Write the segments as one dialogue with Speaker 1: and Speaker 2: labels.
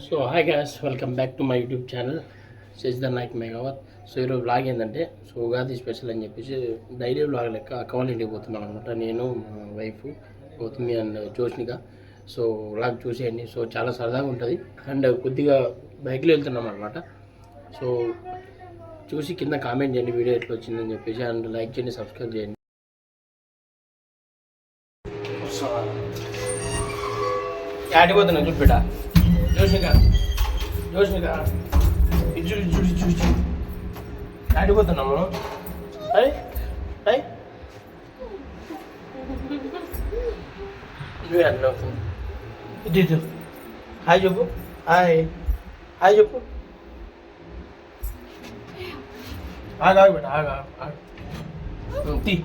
Speaker 1: So hi guys, welcome back to my YouTube channel Sashidhar Nayak Meghavath. So ఈరోజు vlog ఏంటంటే, so Ugadi special అని చెప్పేసి daily vlog లెక్క అక్క వాళ్ళ ఇంటికి పోతున్నాం అనమాట. నేను, మా wife Gautami and Joshnika. So vlog చూసేయండి. సో చాలా సరదాగా ఉంటుంది అండ్ కొద్దిగా బైక్లో వెళ్తున్నాం అనమాట. సో చూసి కింద కామెంట్ చేయండి వీడియో ఎట్లా వచ్చిందని చెప్పేసి, అండ్ లైక్ చేయండి, సబ్స్క్రైబ్ చేయండి. సో ఆడిపోతున్నా చూపిట జోష్నిక జోష్నిక ఇచ్చు ఇచ్చు ఇచ్చు ఇచ్చు ఆడిపోతున్నాము. అయ్ అయ్ నువ్వే అట్లా అవుతుంది. ఇది ఇది హాయ్ చెప్పు, హాయ్ హాయ్ చెప్పు. ఆగా బేట ఆగా తీ.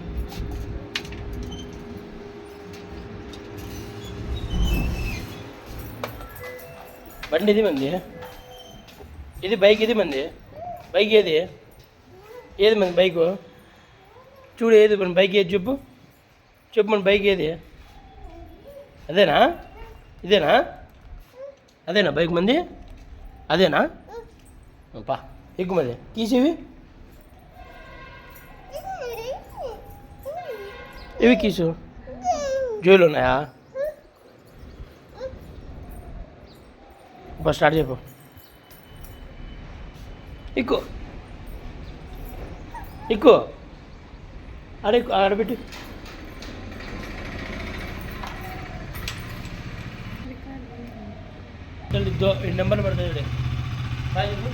Speaker 1: బండి ఇది మంది, ఇది బైక్, ఇది మంది బైక్. ఏది ఏది మంది బైకు చూడు, ఏది మన బైక్ ఏది చెప్పు, చెప్పు మన బైక్ ఏది? అదేనా? ఇదేనా? అదేనా బైక్ మంది? అదేనా? పా ఎక్కువ మంది తీసేవి, ఇవి కీసు జోలు ఉన్నాయా? బస్ స్టార్ట్ చెప్పు. ఎక్కువ ఎక్కువ ఎక్కువ ఆడబెట్టి. నెంబర్ పడుతుంది. హాయ్ చెప్పు,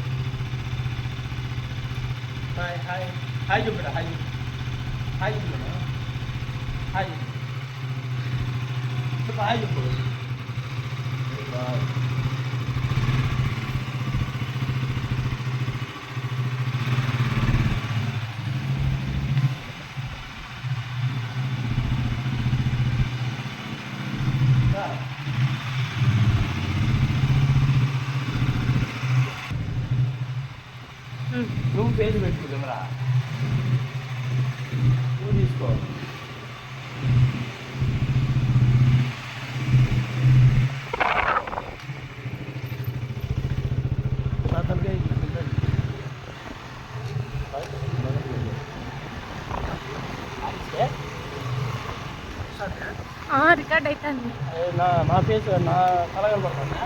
Speaker 1: హాయ్ హాయ్ హాయ్ చెప్పు, హాయ్ హాయ్ చెప్పు, హాయ్ చెప్పు, హాయ్ చెప్పు. నువ్వు పేరు పెట్టుకో కెమెరా, నువ్వు తీసుకో.
Speaker 2: రికార్డ్ అవుతుంది.
Speaker 1: నా ఫేస్ నా తల కనపడుతుందా?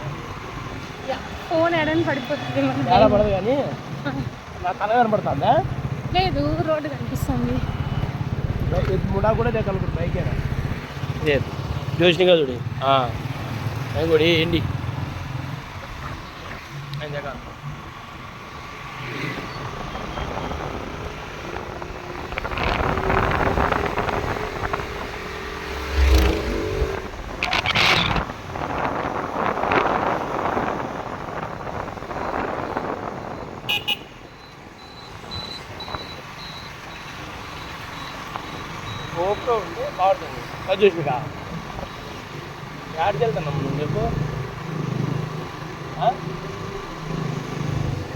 Speaker 2: ఫోన్ ఎడని పడిపోతుంది.
Speaker 1: చాలా పడదు కానీ నా తల కనపడుతుందా?
Speaker 2: లేదు, రోడ్డు కనిపిస్తుంది.
Speaker 1: ముడా కూడా దేకనుకుంటు బైకేనా? ఇదే జోష్నిగా చూడి కూడా ఏంటి ఆయన దగ్గర ఓకే ఉంటే బాగుంటుంది. అది చూసిగా యాడికి వెళ్తున్నాము నువ్వు చెప్పు,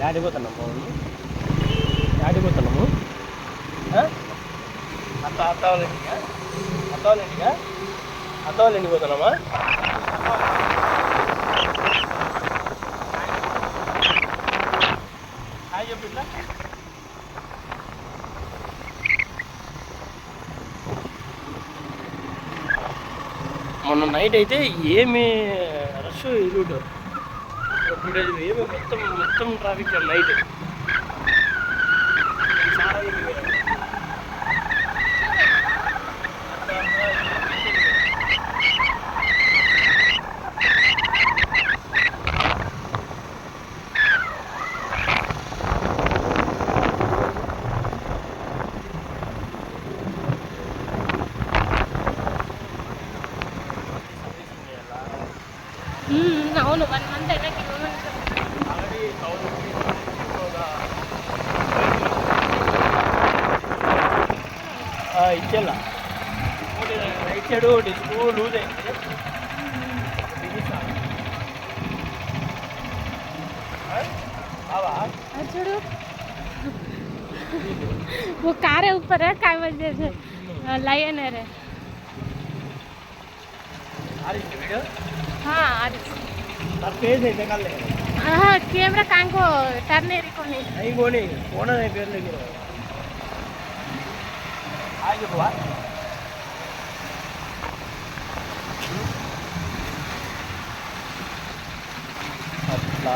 Speaker 1: యాడిపోతున్నాము యాడిపోతున్నాము? అత్తవాళ్ళింటిగా అత్తవాళ్ళింటిగా అత్తవాళ్ళింటికి పోతున్నామా? హాయ్ చెప్పు. ఇట్లా మొన్న నైట్ అయితే ఏమి రష్ ఈ రూట్, 2 days ఏమి మొత్తం ట్రాఫిక్ నైట్ చాలా.
Speaker 2: అవును, 1 month అయినా
Speaker 1: ఇచ్చేలా రైట్ సైడ్ ఒకటి స్కూల్ లూజ్ అయింది.
Speaker 2: చూడు, वो कार है ऊपर है, काय वजह से लायन है। हाँ, कैमरा कान को टर्न कोनी
Speaker 1: नहीं कोनी फोन नहीं पेर लगी आगे बुआ अट्ला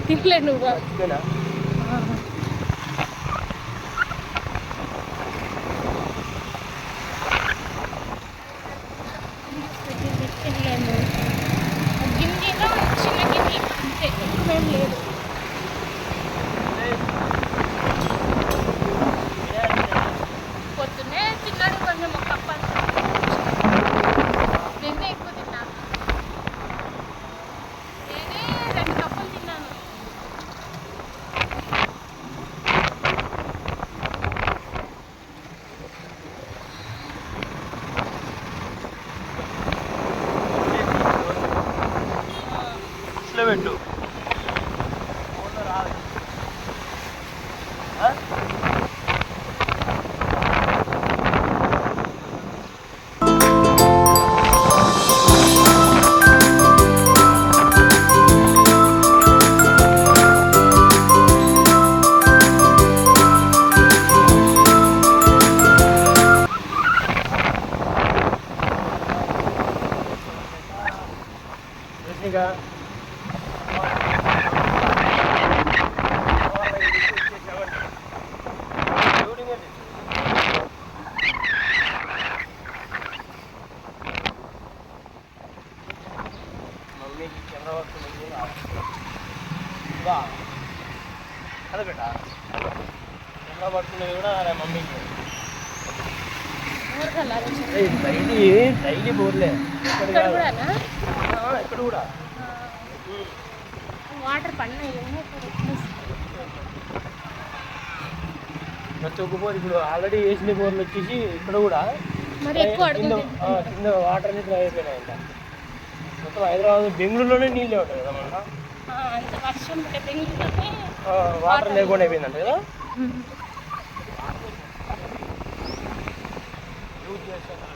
Speaker 2: తినలే నువ్వు తినలేను గిన్నెలో చిన్న గిన్నె అంతే ఎక్కువేం లేదు పొద్దున్నే తిన్నాడు కొంచెం ఒక కప్ప నిన్నే ఎక్కువ తిన్నాను నేనే 2 కప్పులు తిన్నాను
Speaker 1: పెట్టు అదే బేటా కెమెరా పట్టుకునేది కూడా మమ్మీకి డైలీ బోర్లే ఇక్కడ కూడా
Speaker 2: వాటర్ పడినాయి
Speaker 1: ప్రతి ఒక్క బోర్ ఇప్పుడు ఆల్రెడీ వేసిన బోర్లు వచ్చేసి ఇక్కడ కూడా
Speaker 2: మరి ఎక్కువ
Speaker 1: కింద వాటర్ అనేది డ్రై అయిపోయినాయంట మొత్తం హైదరాబాద్ బెంగళూరులోనే నీళ్ళే ఉంటాయి కదా మన
Speaker 2: అంత వర్షం బెంగళూరులోనే
Speaker 1: వాటర్ లేకుండా అయిపోయిందంట కదా యూజ్ చేస్తాను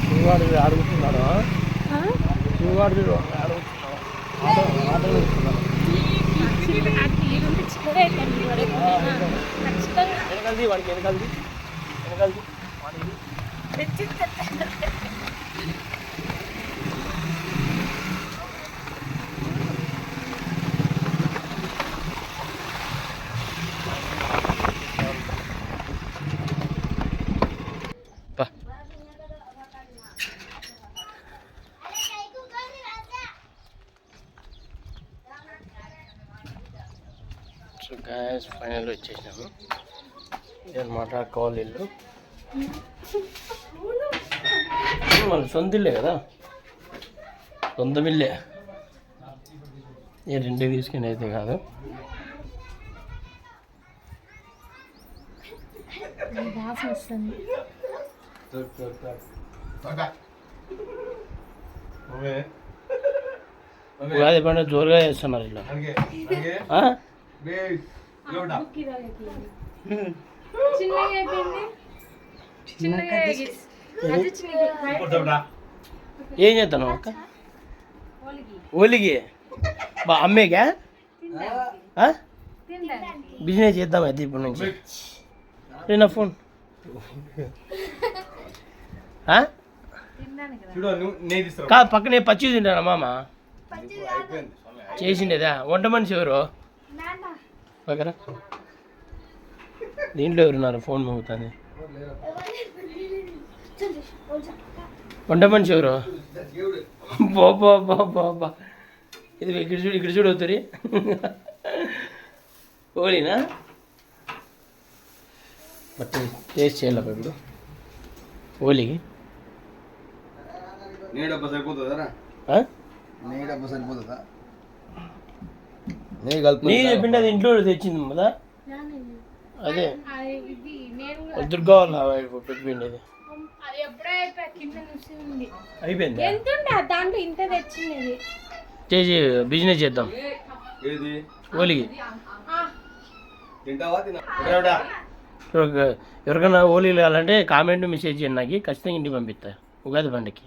Speaker 1: శివగాడు అడుగుతున్నాడు శివగాడు అడుగుతున్నాడు ఆటో వెనకాల వాడికి వెనకాలది వాడికి సో గ్యాస్ ఫైనల్ వచ్చేసినాము ఇదన్నమాట కాల్ ఇల్లు మన సొంత ఇల్లే కదా సొంత ఇల్లే ఏ రెండే తీసుకుని అయితే కాదు
Speaker 2: వాసన వస్తుంది
Speaker 1: ఉగాది పండుగ జోరుగా చేస్తున్నారు ఇలా ఏం చేస్తాను అక్క ఓలిగి బా అమ్మేగా బిజినెస్ చేద్దాం అయితే ఇప్పటి నుంచి నా ఫోన్ కాదు పక్కనే పచ్చి తింటానా మామ చేసిండేదా వంట మనిషి ఎవరు పక్కన దీంట్లో ఎవరున్నారు ఫోన్ మోగుతుంది వంట మనిషి ఎవరు బాబా బాబా బాబా ఇది ఇక్కడ చూడు అవుతుంది ఓలీనా బట్ టేస్ట్ చేయాలి ఇప్పుడు ఓలీకి
Speaker 3: నీ డబ్బా సరిపోతుందా
Speaker 1: ఆ?
Speaker 3: నీ డబ్బా సరిపోతుందా నీ
Speaker 1: నీ చెప్పిండి అది ఇంట్లో తెచ్చింది కదా అదే
Speaker 2: ఇది నేను
Speaker 1: దుర్గా వాళ్ళ పెట్టిండి అది
Speaker 2: అది ఎప్పుడో అయిపోయా కింద నుంచి ఉంది
Speaker 1: అయిపోయింది
Speaker 2: ఎంత ఉండే దాంట్లో ఇంత తెచ్చినది
Speaker 1: చేసి బిజినెస్ చేద్దాం
Speaker 3: ఏది
Speaker 1: ఓలీకి
Speaker 3: తింటావా తిన్నా
Speaker 1: ఎవరికైనా ఓలీలు కావాలంటే కామెంట్ మెసేజ్ చేయండి నాకు ఖచ్చితంగా ఇంటికి పంపిస్తా ఉగాది పండుగకి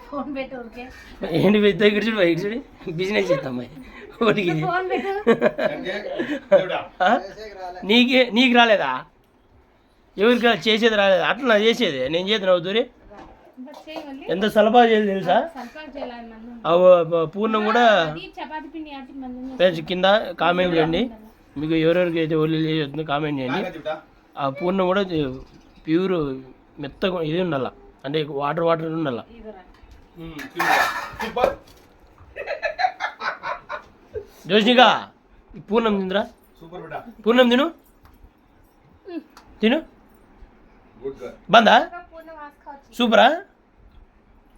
Speaker 2: ఫోన్ పెట్టు ఊరికే
Speaker 1: ఏంటి దగ్గర చూడు బయట చూడు బిజినెస్ చేద్దాం ఓలీకి
Speaker 2: ఫోన్ పెట్టు
Speaker 1: నీకు రాలేదా ఎవరికి చేసేది రాలేదా అట్లా నా చేసేది నేను చేద్దాను దూరి ఎంత సలపా చేయాలి తెలుసా పూర్ణం కూడా
Speaker 2: చపాతి పిండి
Speaker 1: ఫ్రెండ్స్ కింద కామెంట్ చేయండి మీకు ఎవరెవరికి అయితే ఒళ్ళు చేస్తుందో కామెంట్ చేయండి ఆ పూర్ణం కూడా ప్యూర్ మెత్తగా ఇది ఉండాల అంటే వాటర్ ఉండాల జోష్నికా ఈ పూర్ణం తిందిరా
Speaker 3: సూపర్ బేటా
Speaker 1: పూర్ణం తిను తిను
Speaker 3: గుడ్ గర్ల్
Speaker 1: బందా
Speaker 2: पूर्ण वास खाओ
Speaker 1: సూపరా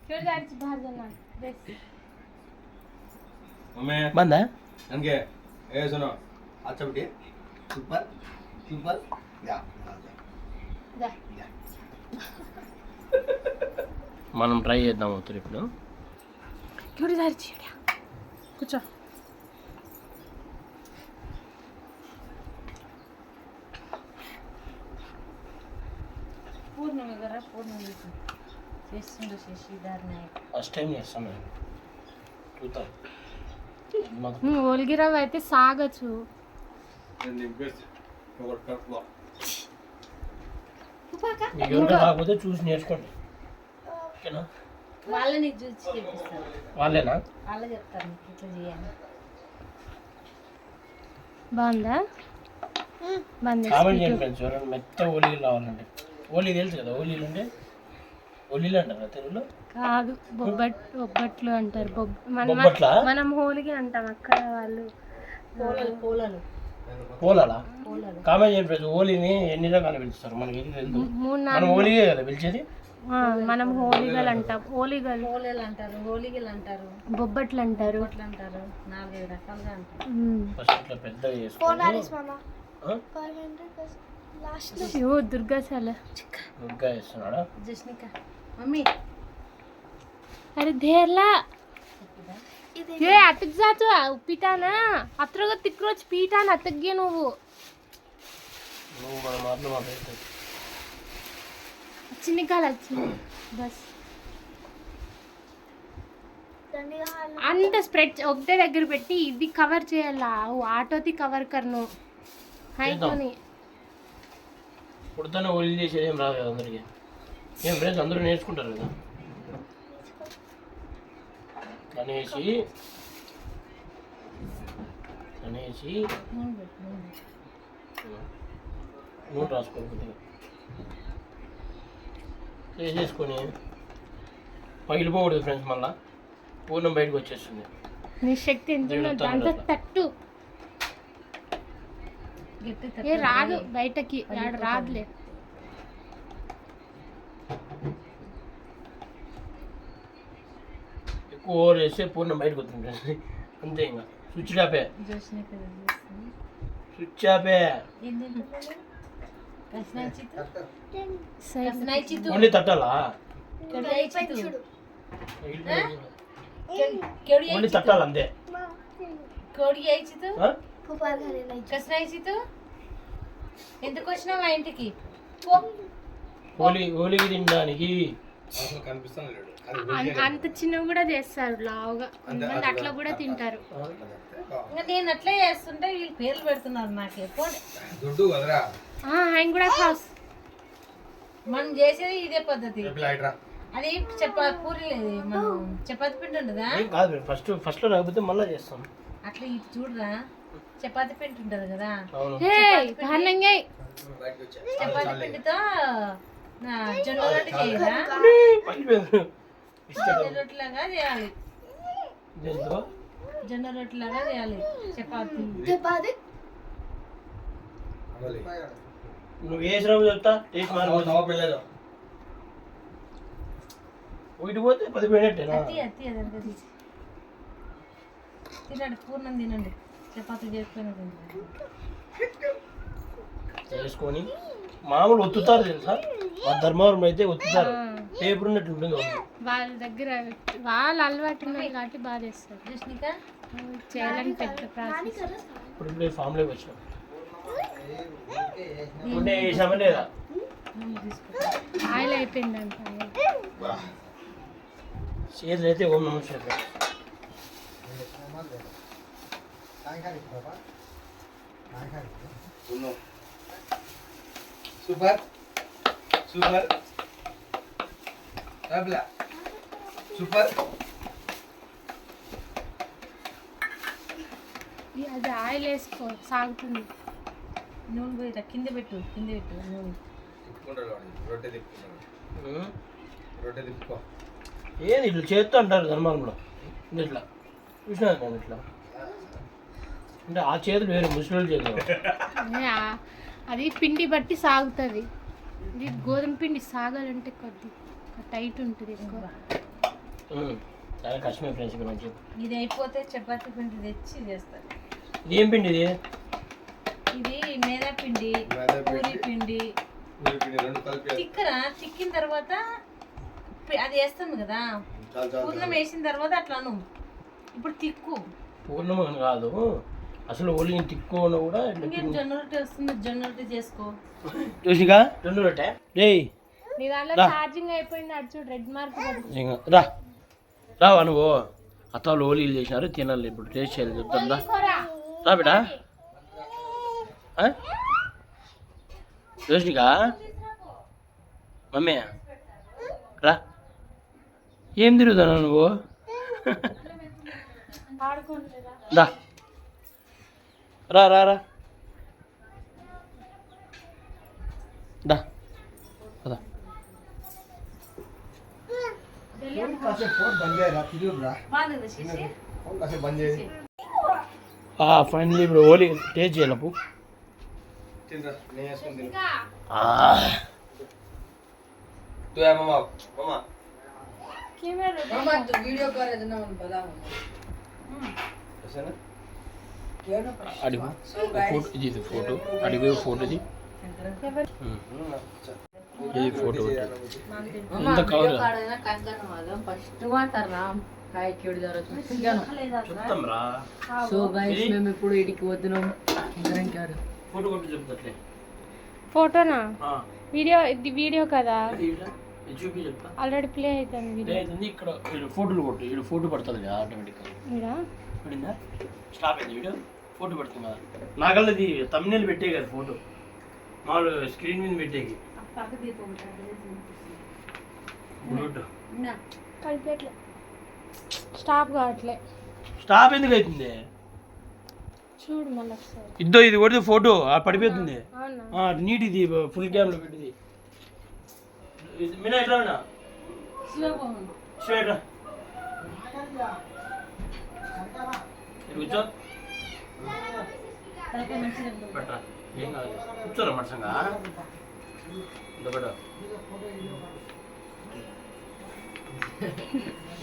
Speaker 2: फिर जायचं बाहेर जाणार बेस
Speaker 3: मम्मी
Speaker 1: బందా
Speaker 3: ನನಗೆ ಏ ಸುನೋ अच्छा बेटे सुपर सुपर या
Speaker 2: जा
Speaker 1: మనం ట్రై చేద్దాం అవుతారు ఇప్పుడు
Speaker 2: केवढी जायची येड्या कुठं पूर्ण वगैरे पूर्ण చేస్తుండే శశిధర్ నాయక్
Speaker 1: ఫస్ట్ టైం చేస్తాను చూద్దాం
Speaker 2: ఓల్గిరవ్ అయితే సాగచ్చు
Speaker 3: నింపేసి ఒకటి కడుపులో
Speaker 1: మీకు ఎవరికైనా రాకపోతే చూసి నేర్చుకోండి ఓకేనా
Speaker 2: వాళ్ళని చూసి చేపిస్తారు
Speaker 1: వాళ్ళేనా
Speaker 2: వాళ్ళే చెప్తారు మీకు ఇట్లా చేయాలి బాగుందా బాగుంది
Speaker 1: కామెంట్ చేయండి ఫ్రెండ్స్ ఎవరైనా మెత్త ఓలీలు రావాలండి ఓలీ తెలుసు కదా ఓలీలు అంటే ఓలీలు అంటారు తెలుగులో
Speaker 2: కాదు బొబ్బట్లు అంటారు
Speaker 1: బొబ్బట్లా?
Speaker 2: మనం హోలీకి అంటాం అక్కడ వాళ్ళు పూలలు
Speaker 1: పోలాలా కామెంట్ చేయండి ఫ్రెండ్స్ ఓలీని ఎన్ని రకాలు పిలుస్తారు మనకి ఏది తెలుసు మనం ఓలీగే కదా పిలిచేది
Speaker 2: మనం హోలీగలు అంటాం హోలీగలు అంటారు హోలీగలు అంటారు బొబ్బట్లు అంటారు అంటారు 4-5 రకాలుగా అంటారు
Speaker 1: ఫస్ట్ ఇట్లా పెద్దగా చేసుకొని
Speaker 2: దుర్గాశాల
Speaker 1: దుర్గా వేస్తున్నాడా
Speaker 2: జస్నిక మమ్మీ अरे धेरला ये अटक जातो पिठाना अत्र तिक्रोच पिठाना अटक నువ్వు
Speaker 1: నువ్వు మన మాటలు మాట్లాడుతావు
Speaker 2: చిన్ని కాలొచ్చు బస్ అంత స్ప్రెడ్ ఒకటే దగ్గర పెట్టి ఇది కవర్ చేయాలా ఆటోది కవర్ కర్ను హైకోని
Speaker 1: పుడతానే ఓలీ చేసేది ఏం రాదు కదా అందరికీ ఏం ఫ్రెండ్స్ అందరూ నేర్చుకుంటారు కదా అనేసి నూనె రాసుకోవాలి కొద్దిగా వేసేసుకొని పగిలిపోకూడదు ఫ్రెండ్స్ మళ్ళా పూర్ణం బయటకు వచ్చేస్తుంది
Speaker 2: నీ శక్తి ఎంత ఉందో దాంతో తట్టు ఏ రాదు బయటకి రాదులే
Speaker 1: ఎక్కువ ఓవర్ వేస్తే పూర్ణం బయటకు వస్తుంది అంతే ఇంకా స్విచ్ ఆపే స్విచ్ ఆపే ఓన్లీ తట్టాలా ఓన్లీ తట్టాలి అంతే
Speaker 2: ఎందుకు వచ్చినావు మా ఇంటికి
Speaker 1: హోలీకి తినడానికి
Speaker 3: అసలు కనిపిస్తాను లేడు
Speaker 2: అంత చిన్నవి కూడా చేస్తారు లావుగా కొంతమంది అట్లా కూడా తింటారు నేను అట్లా చేస్తుంటే వీళ్ళు పేర్లు పెడుతున్నారు నాకు
Speaker 3: దుడ్డు కదరా
Speaker 2: ఆయన కూడా హౌస్ మనం చేసేది ఇదే పద్ధతి అది పూరి మనం చపాతి పిండి ఉండదా
Speaker 1: కాదు ఫస్ట్లో రాకపోతే మళ్ళీ చేస్తాం
Speaker 2: అట్లా ఇది చూడరా చపాతి పిండి ఉంటది కదా
Speaker 1: అవును
Speaker 2: చపాతి పిండితో జొన్న రొట్టె చేయరా రొట్టెలాగా చేయాలి
Speaker 1: దీంతో
Speaker 2: జొన్న రొట్టెలాగా చేయాలి చపాతి.
Speaker 1: నువ్వు వేసినావు చెప్తా టేస్ట్ మారిపోతుంది. ఒకటి పోతే 10 పోయినట్టేనా?
Speaker 2: అతి అదంతా తీసి తినండి, పూర్ణం తినండి, చపాతి చేసుకొని తినండి.
Speaker 1: చేసుకొని మామూలు ఒత్తుతారు తెలుసా, మా ధర్మవరం అయితే ఒత్తుతారు, పేపర్ ఉన్నట్టు ఉంటుంది.
Speaker 4: వాళ్ళ దగ్గర వాళ్ళు అలవాటు ఉన్నది కాబట్టి బాగా చేస్తారు.
Speaker 2: జస్నిక
Speaker 4: చేయాలని పెద్ద ప్రాసెస్.
Speaker 1: ఇప్పుడు ఫామ్లోకి వచ్చినాం. ఇప్పుడు వేసామని లేదా
Speaker 4: ఆయిల్ అయిపోయిందంట.
Speaker 1: చేతులు అయితే ఓం నమః శివాయ.
Speaker 3: Super super super.
Speaker 4: అది ఆయిల్ వేసుకో సాగుతుంది.
Speaker 2: నూనె పోయి కింద పెట్టు నూనె.
Speaker 3: రొట్టె తిప్పుకున్నాడు, రొట్టె తిప్పుకో.
Speaker 1: ఏది ఇట్లా చేస్తూ అంటారు ధర్మంలో, ఇట్లా చూసినా నేను ఇట్లా అంటే ఆ చేతులు వేరే ముసలి చేతులు.
Speaker 4: అది పిండి బట్టి సాగుతుంది. ఇది గోధుమ పిండి సాగాలంటే కొద్ది టైట్ ఉంటుంది ఎక్కువ.
Speaker 1: చాలా కష్టమే ఫ్రెండ్స్. ఇక్కడ మంచి
Speaker 2: ఇది అయిపోతే చపాతీ పిండి తెచ్చి చేస్తారు.
Speaker 1: ఇది ఏం పిండి ఇది?
Speaker 2: ఇది మేదా పిండి, పూరి పిండి. తిక్కిన తర్వాత అది వేస్తాము కదా, పూర్ణం వేసిన తర్వాత అట్లాను. ఇప్పుడు తిక్కు
Speaker 1: పూర్ణం కాదు అసలు, ఓలిని తిక్కున్నా కూడా
Speaker 2: జొన్న రొట్టె వస్తుంది, జొన్న రొట్టె చేసుకో.
Speaker 1: చూసిగా జొన్న రొట్టె. రేయ్
Speaker 4: నీ దాంట్లో ఛార్జింగ్ అయిపోయింది, అటు చూడు రెడ్ మార్క్.
Speaker 1: రా రావా నువ్వు. అత్తాలు ఓలీలు చేసినారు, తినాలి ఇప్పుడు, టేస్ట్ చేయాలి. చెప్తాను రా బిడ్డా. చూసిగా మమ్మీ రా. ఏం తిరుగుతున్నా నువ్వు? రా రా రా రా దా కదా. ఫైనలీ ఇప్పుడు ఓలీ టేస్ట్ చేయాలపు. అడిగి ఫోటో ఇది ఫోటో అడిగి ఫోటోది ఇది ఫోటో ఎంత కవర్ చెప్తాం రా.
Speaker 5: సో గైస్ మేము ఇప్పుడు ఇడికి వద్దున్నాం.
Speaker 1: ఫోటో కొట్టి చెప్తాట్లే.
Speaker 4: ఫోటోనా? వీడియో, ఇది వీడియో కదా,
Speaker 1: చూపి చెప్తా.
Speaker 4: ఆల్రెడీ ప్లే అవుతుంది వీడియో.
Speaker 1: ఇక్కడ ఫోటోలు కొట్టు, ఇక్కడ ఫోటో పడుతుంది కదా ఆటోమేటిక్గా. పడిందా? స్టాప్ అయింది వీడియో, ఫోటో పడుతుంది కదా. నాకల్లా ఇది తమ్ముళ్ళు పెట్టే కదా ఫోటో, మామూలు స్క్రీన్ మీద పెట్టేకి.
Speaker 4: కలిపేట్లే, స్టాప్ కావట్లే.
Speaker 1: స్టాప్ ఎందుకు అవుతుంది?
Speaker 4: చూడు మళ్ళీ ఒకసారి.
Speaker 1: ఇద్దో ఇది కొడితే ఫోటో పడిపోతుంది.
Speaker 4: అవునా?
Speaker 1: నీట్ ఇది ఫుల్ క్యామ్లో పెట్టింది. మీనా ఎట్లా వినా స్ట్రైట్ కూర్చో పెట్టరా, ఏం కాదు కూర్చోరా మటసంగా. పెట్ట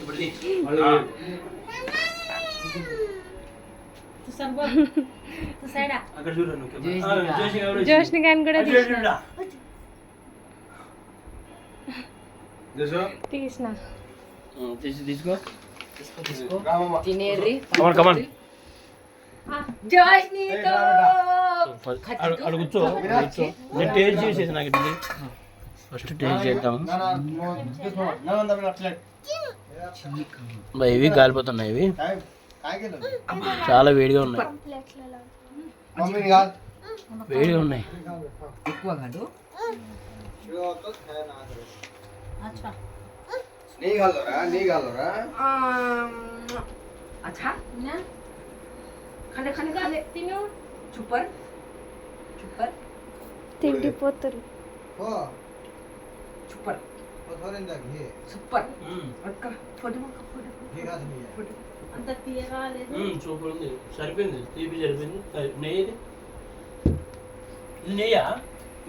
Speaker 1: ఇప్పుడు అక్కడ చూడండి.
Speaker 4: జోష్ని కానీ కూడా తీసిన.
Speaker 1: తీసుకో
Speaker 5: తినేది
Speaker 1: కమాన్. అక్కడ కూర్చో, నేను టేస్ట్ చేసేది నాకు ఇది. ఫస్ట్ టేస్ట్ చేద్దాం. ఇవి కాలిపోతున్నాయి, ఇవి చాలా వేడిగా ఉన్నాయి, వేడిగా ఉన్నాయి.
Speaker 5: ఎక్కువ కాదు. अच्छा खाने खाने खाने तीनों सुपर सुपर
Speaker 4: తిండిపోతారు.
Speaker 5: सुपर सुपर अक्का फोटो फोटो फोटो
Speaker 2: అంత తీయగా లేదు.
Speaker 1: సూపర్ ఉంది, సరిపోయింది, తీపి సరిపోయింది. నెయ్యి ఇది నెయ్యా?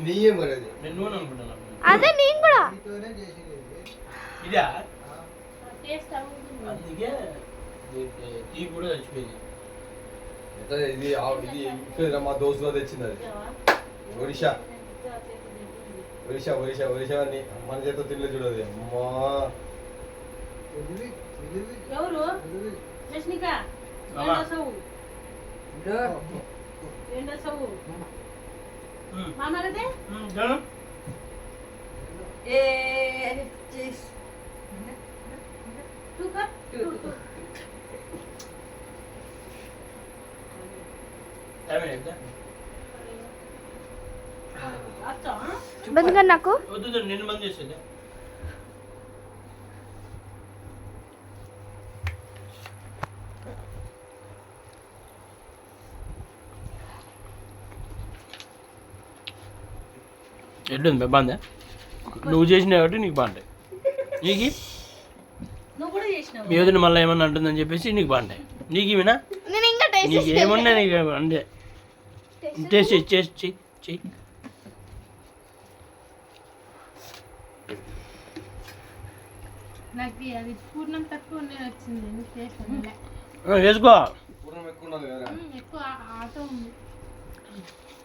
Speaker 3: నెయ్యే మరి అది.
Speaker 1: నేను నూనె అనుకుంటున్నాను.
Speaker 4: అదే నేను కూడా
Speaker 1: ఇదా?
Speaker 4: టేస్ట్
Speaker 1: అందుకే తీపి కూడా చచ్చిపోయింది.
Speaker 3: ఇది ఇక్కడ మా దోస్తులో తెచ్చింది అది. ఒరిషా ఒరిషా ఒరిషా ఒరిషా అని మన చేత తినలే చూడదు. అమ్మా
Speaker 2: ఎవరు రష్మిక
Speaker 1: అమ్మా.
Speaker 2: రెండోసావు మామగదే
Speaker 1: జనం
Speaker 5: ఏ
Speaker 2: టూ కప్ అచ్చా
Speaker 4: బంద్గా నాకు
Speaker 1: వద్దు, నిన్ను బంద్ చేసేది. ఎట్లుంది బాగుందా? నువ్వు చేసినావు కాబట్టి నీకు బాగుంటాయి. నీకు
Speaker 2: నువ్వు కూడా చేసినావు.
Speaker 1: మీ వదిన మళ్ళీ ఏమన్నా అంటుందని చెప్పేసి నీకు బాగుంటాయి. నీకు ఇవినా
Speaker 4: నేను ఇంకా
Speaker 1: నీకు ఏమన్నా నీకు అంటే టేస్ట్ చెయ్యి చెయ్యి.
Speaker 4: నాకు అది పూర్ణం తక్కువ వచ్చింది. టేస్ట్
Speaker 1: వేసుకో.
Speaker 3: పూర్ణం ఎక్కువ ఉండాలి కదా.
Speaker 4: ఎక్కువ ఆటో ఉంది.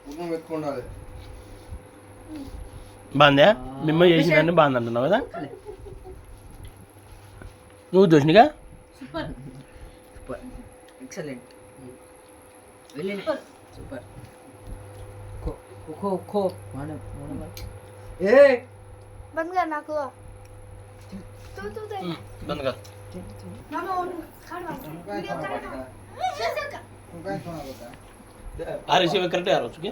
Speaker 3: పూర్ణం ఎక్కువ ఉండాలి.
Speaker 1: బాగుందా? మిమ్మ చేసిందని బాగుంది అంటున్నావు కదా నువ్వు దోషినిగా?
Speaker 2: సూపర్
Speaker 5: సూపర్ ఎక్సలెంట్ వెళ్ళండి సూపర్ ఖో ఖో ఖో మన ఏ
Speaker 4: బంద్గా నాకు
Speaker 1: బంద్ కాదు. ఆ రిసీవ్ కరెక్ట్ ఆ రోజుకి.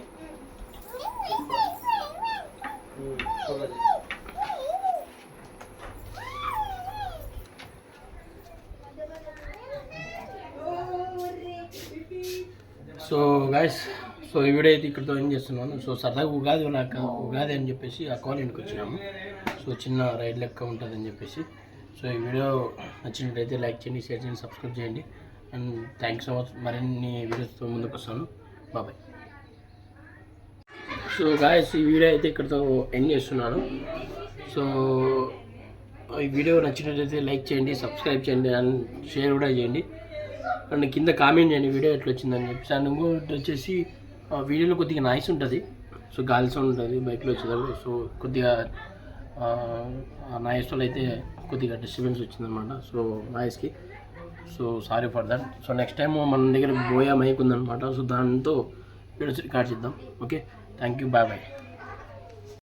Speaker 1: సో గైస్, సో ఈ వీడియో అయితే ఇక్కడితో ఏం చేస్తున్నాను. సో సరదాగా ఉగాది అని చెప్పేసి ఆ కాల్ ఇంటికి వచ్చినాము. సో చిన్న రైడ్ లెక్క ఉంటుందని చెప్పేసి. సో ఈ వీడియో నచ్చినట్టయితే లైక్ చేయండి, షేర్ చేయండి, సబ్స్క్రైబ్ చేయండి. And thanks so much. మరిన్ని వీడియోస్తో ముందుకు వస్తాను. బాబాయ్. సో గాయస్, ఈ వీడియో అయితే ఇక్కడితో ఎండ్ చేస్తున్నాను. సో ఈ వీడియో నచ్చినట్లయితే లైక్ చేయండి, సబ్స్క్రైబ్ చేయండి అండ్ షేర్ కూడా చేయండి. అండ్ కింద కామెంట్ చేయండి వీడియో ఎట్లా వచ్చిందని చెప్పేసి. అండ్ ఇంకోటి వచ్చేసి వీడియోలో కొద్దిగా నాయిస్ ఉంటుంది. సో గాలి సౌండ్ ఉంటుంది బైక్లో వచ్చేటప్పుడు. సో కొద్దిగా నాయిస్ వల్ల అయితే కొద్దిగా డిస్టర్బెన్స్ వచ్చిందనమాట. సో నాయిస్కి so sorry for that. So next time మన దగ్గర బోయా మైక్ ఉందన్నమాట. సో దాంతో వీడియోస్ రికార్డ్ చేద్దాం. Okay, thank you, bye bye.